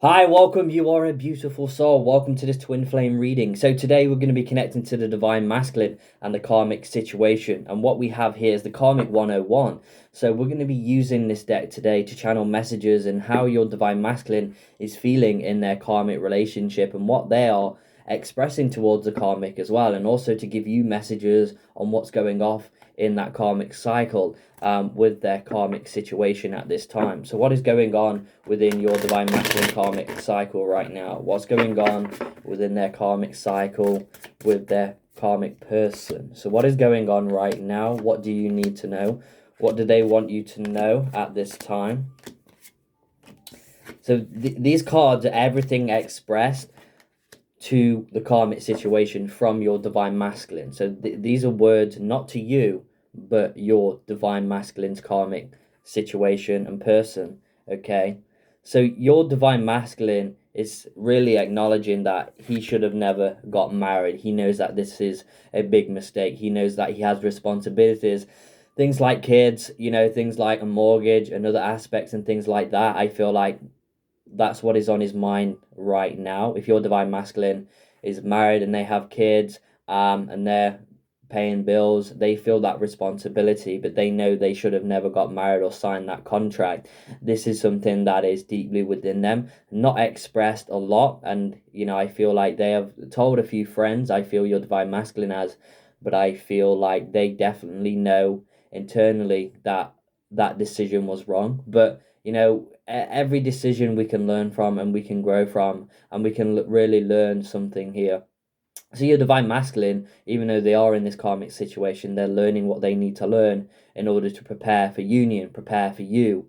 Hi, welcome. You are a beautiful soul. Welcome to this twin flame reading. So, today we're going to be connecting to the divine masculine and the karmic situation. And what we have here is the karmic 101. So, we're going to be using this deck today to channel messages and how your divine masculine is feeling in their karmic relationship and what they are expressing towards the karmic as well. And also to give you messages on what's going off in that karmic cycle with their karmic situation at this time. So, what is going on within your divine masculine karmic cycle right now? What's going on within their karmic cycle with their karmic person? So, what is going on right now? What do you need to know? What do they want you to know at this time? So, these cards are everything expressed to the karmic situation from your divine masculine. So these are words not to you, but your divine masculine's karmic situation and person. Okay, so your divine masculine is really acknowledging that he should have never got married. He knows that this is a big mistake. He knows that he has responsibilities, things like kids, things like a mortgage and other aspects and things like that. I feel like that's what is on his mind right now. If your divine masculine is married and they have kids, and they're paying bills, they feel that responsibility, but they know they should have never got married or signed that contract. This is something that is deeply within them, not expressed a lot. And I feel like they have told a few friends, I feel your divine masculine has, but I feel like they definitely know internally that that decision was wrong. But every decision we can learn from and we can grow from, and we can really learn something here. So your divine masculine, even though they are in this karmic situation, they're learning what they need to learn in order to prepare for union, prepare for you,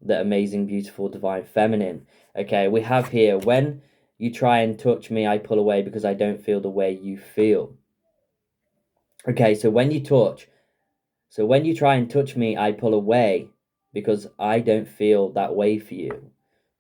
the amazing, beautiful, divine feminine. Okay, we have here, when you try and touch me, I pull away because I don't feel the way you feel. Okay, so when you try and touch me, I pull away because I don't feel that way for you.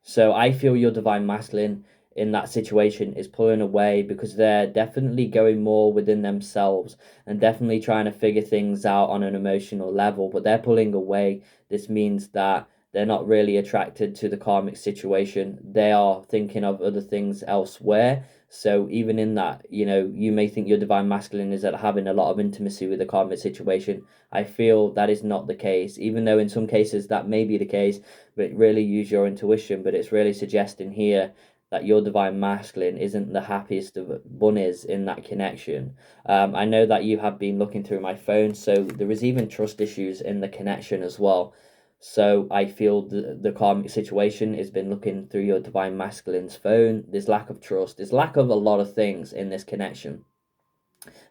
So I feel your divine masculine in that situation is pulling away because they're definitely going more within themselves and definitely trying to figure things out on an emotional level, but they're pulling away. This means that they're not really attracted to the karmic situation. They are thinking of other things elsewhere. So even in that, you may think your divine masculine is at having a lot of intimacy with the karmic situation. I feel that is not the case, even though in some cases that may be the case, but really use your intuition. But it's really suggesting here that your divine masculine isn't the happiest of bunnies in that connection. I know that you have been looking through my phone, so there is even trust issues in the connection as well. So I feel the karmic situation has been looking through your divine masculine's phone. There's lack of trust. There's lack of a lot of things in this connection.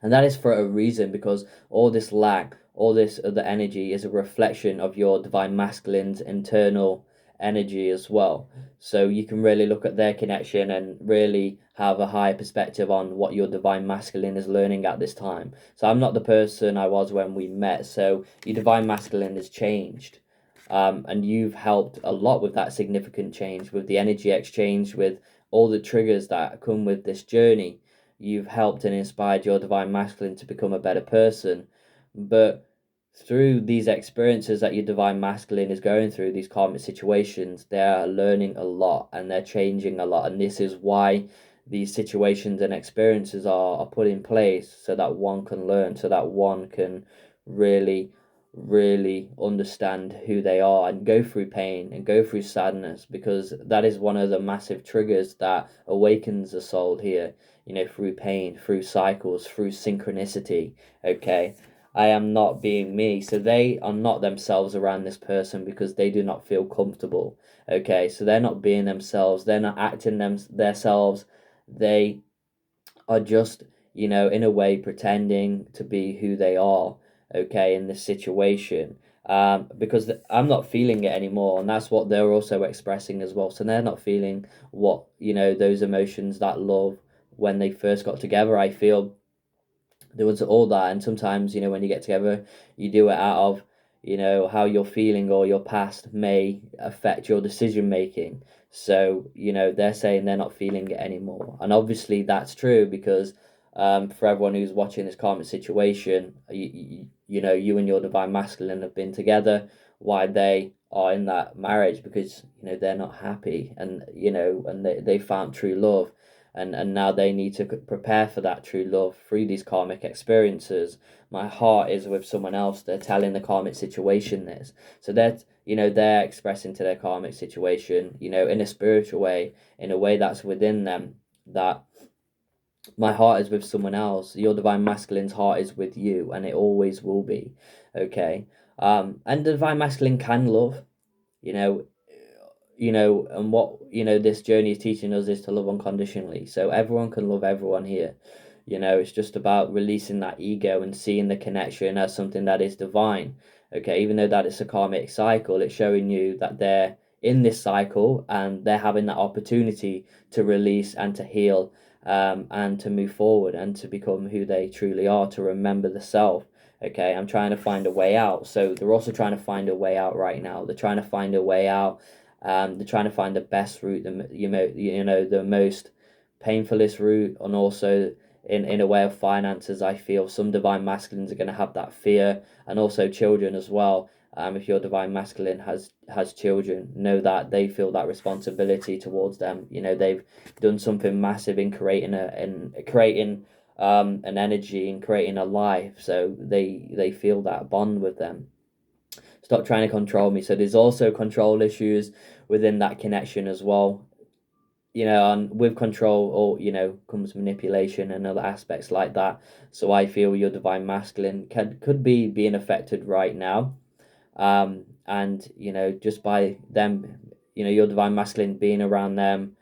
And that is for a reason, because all this lack, all this other energy is a reflection of your divine masculine's internal energy as well. So you can really look at their connection and really have a higher perspective on what your divine masculine is learning at this time. So I'm not the person I was when we met. So your divine masculine has changed. And you've helped a lot with that significant change, with the energy exchange, with all the triggers that come with this journey. You've helped and inspired your divine masculine to become a better person. But through these experiences that your divine masculine is going through, these karmic situations, they're learning a lot and they're changing a lot. And this is why these situations and experiences are put in place, so that one can learn, so that one can really understand who they are and go through pain and go through sadness, because that is one of the massive triggers that awakens the soul here, through pain, through cycles, through synchronicity. Okay, I am not being me, so they are not themselves around this person because they do not feel comfortable. Okay, so they're not being themselves, they're not acting themselves. They are just, in a way pretending to be who they are, okay, in this situation. Because I'm not feeling it anymore, and that's what they're also expressing as well. So they're not feeling what, those emotions, that love when they first got together. I feel there was all that, and sometimes, when you get together, you do it out of, how you're feeling, or your past may affect your decision making. So they're saying they're not feeling it anymore, and obviously that's true, because for everyone who's watching this karmic situation, you and your divine masculine have been together. Why they are in that marriage because they're not happy, and they found true love, and now they need to prepare for that true love through these karmic experiences. My heart is with someone else. They're telling the karmic situation this, so they're expressing to their karmic situation in a spiritual way, in a way that's within them, that my heart is with someone else. Your divine masculine's heart is with you, and it always will be. Okay. And the divine masculine can love, you know, and what this journey is teaching us is to love unconditionally. So everyone can love everyone here. It's just about releasing that ego and seeing the connection as something that is divine. Okay, even though that it's a karmic cycle, it's showing you that they're in this cycle and they're having that opportunity to release and to heal, and to move forward and to become who they truly are, to remember the self. Okay, I'm trying to find a way out. So they're also trying to find a way out right now. They're trying to find a way out. They're trying to find the best route, the most painfulest route, and also in a way of finances. I feel some divine masculines are going to have that fear, and also children as well. If your divine masculine has children, know that they feel that responsibility towards them. They've done something massive in creating an energy and creating a life, so they feel that bond with them. Stop trying to control me. So there's also control issues within that connection as well. And with control, or comes manipulation and other aspects like that. So I feel your divine masculine could be being affected right now. And just by them, your divine masculine being around them,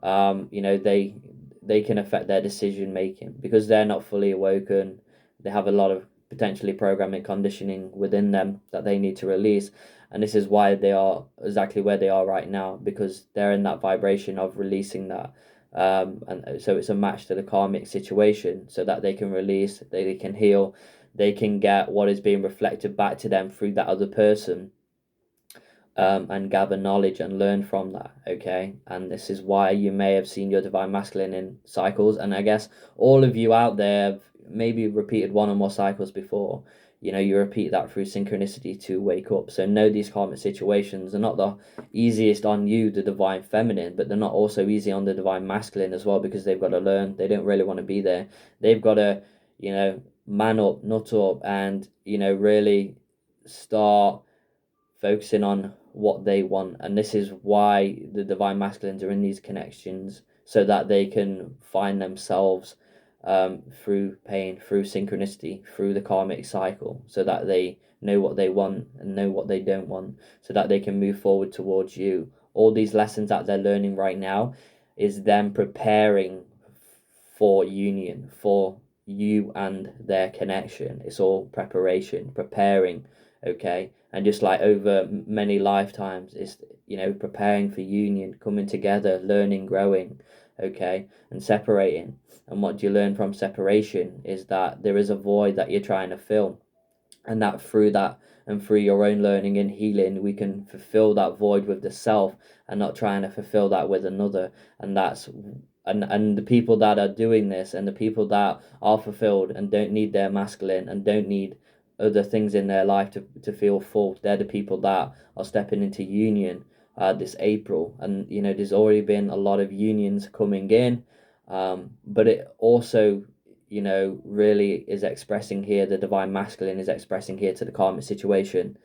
they can affect their decision making because they're not fully awoken. They have a lot of potentially programming conditioning within them that they need to release, and this is why they are exactly where they are right now, because they're in that vibration of releasing that. And so it's a match to the karmic situation, so that they can release, they can heal, they can get what is being reflected back to them through that other person, and gather knowledge and learn from that. Okay, and this is why you may have seen your divine masculine in cycles, and I guess all of you out there have maybe repeated one or more cycles before. You repeat that through synchronicity to wake up. So know these karmic situations are not the easiest on you, the divine feminine, but they're not also easy on the divine masculine as well, because they've got to learn. They don't really want to be there. They've got to man up, nut up, and really start focusing on what they want. And this is why the divine masculines are in these connections, so that they can find themselves, through pain, through synchronicity, through the karmic cycle, so that they know what they want and know what they don't want, so that they can move forward towards you. All these lessons that they're learning right now is them preparing for union, for you and their connection. It's all preparation, preparing. Okay, and just like over many lifetimes, it's preparing for union, coming together, learning, growing. Okay, and separating. And what do you learn from separation is that there is a void that you're trying to fill, and that and through your own learning and healing, we can fulfill that void with the self, and not trying to fulfill that with another. And that's and the people that are doing this, and the people that are fulfilled and don't need their masculine and don't need other things in their life to feel full, they're the people that are stepping into union this April. And there's already been a lot of unions coming in, but it also really is expressing here, the divine masculine is expressing here to the karmic situation,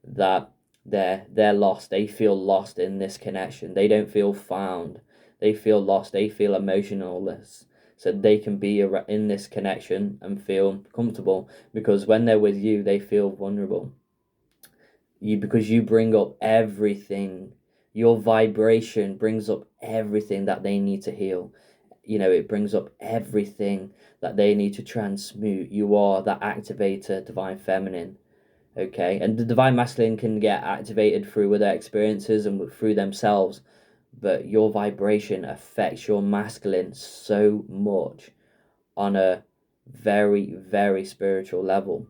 that they're lost. They feel lost in this connection. They don't feel found. They feel lost. They feel emotionless. So they can be in this connection and feel comfortable, because when they're with you, they feel vulnerable. Because you bring up everything. Your vibration brings up everything that they need to heal. It brings up everything that they need to transmute. You are that activator, divine feminine. Okay, and the divine masculine can get activated through their experiences and through themselves, but your vibration affects your masculine so much on a very, very spiritual level.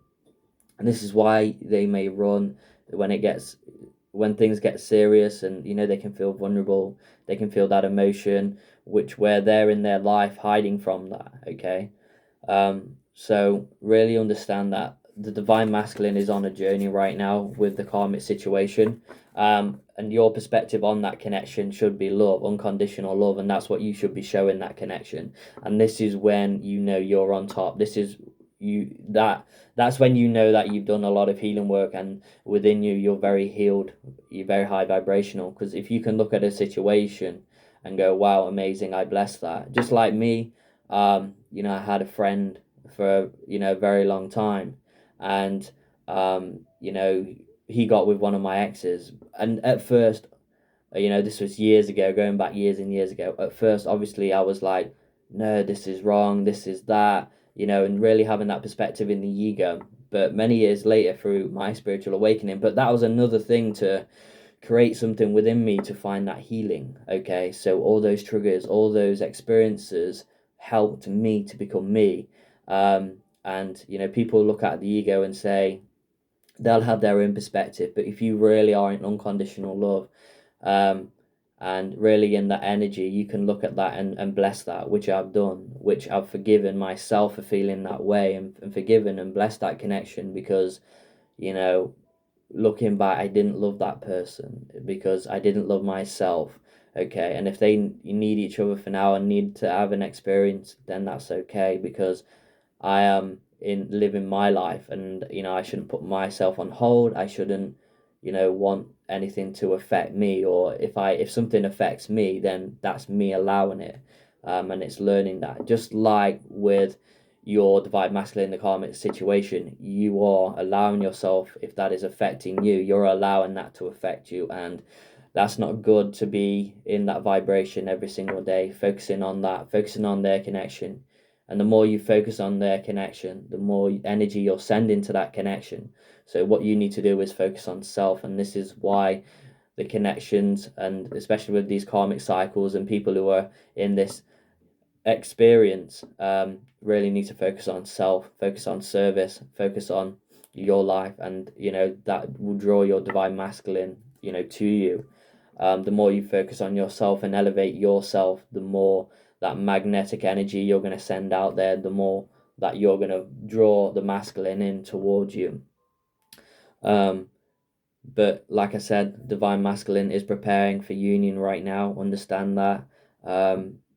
And this is why they may run when things get serious, and they can feel vulnerable. They can feel that emotion, where they're in their life hiding from that. Okay, so really understand that the divine masculine is on a journey right now with the karmic situation. And your perspective on that connection should be love, unconditional love, and that's what you should be showing that connection. And this is when you know you're on top. This is you that that's when you know that you've done a lot of healing work, and within you you're very healed, you're very high vibrational. Because if you can look at a situation and go, wow, amazing, I bless that. Just like me, I had a friend for a very long time, and he got with one of my exes, and at first, this was years ago, going back years and years ago. At first, obviously, I was like, no, this is wrong, this is that, and really having that perspective in the ego. But many years later, through my spiritual awakening, but that was another thing to create something within me to find that healing. Okay, so all those triggers, all those experiences helped me to become me. And people look at the ego and say they'll have their own perspective, but if you really are in unconditional love, um, and really in that energy, you can look at that and bless that, which I've done, which I've forgiven myself for feeling that way, and forgiven and blessed that connection, because you know looking back, I didn't love that person because I didn't love myself. Okay, and if they need each other for now and need to have an experience, then that's okay, because I am in living my life, and I shouldn't put myself on hold. I shouldn't want anything to affect me, or if something affects me, then that's me allowing it. And it's learning that, just like with your divine masculine, the karmic situation, you are allowing yourself, if that is affecting you, you're allowing that to affect you. And that's not good to be in that vibration every single day, focusing on that, focusing on their connection. And the more you focus on their connection, the more energy you're sending to that connection. So what you need to do is focus on self. And this is why the connections, and especially with these karmic cycles and people who are in this experience, really need to focus on self, focus on service, focus on your life, and that will draw your divine masculine to you. The more you focus on yourself and elevate yourself, the more that magnetic energy you're going to send out there, the more that you're going to draw the masculine in towards you. But like I said, divine masculine is preparing for union right now. Understand that.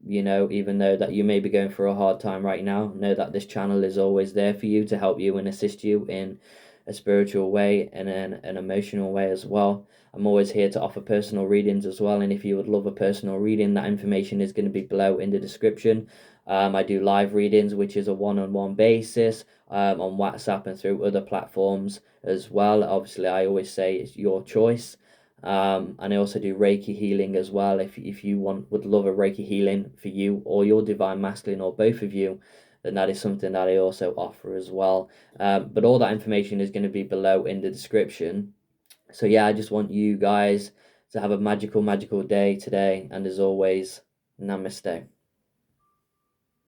Even though that you may be going through a hard time right now, know that this channel is always there for you to help you and assist you in a spiritual way and an emotional way as well. I'm always here to offer personal readings as well, and if you would love a personal reading, that information is going to be below in the description. I do live readings, which is a one-on-one basis, on WhatsApp and through other platforms as well. Obviously, I always say it's your choice. And I also do Reiki healing as well. If you would love a Reiki healing for you or your divine masculine, or both of you, then that is something that I also offer as well. But all that information is going to be below in the description. So yeah, I just want you guys to have a magical, magical day today. And as always, namaste.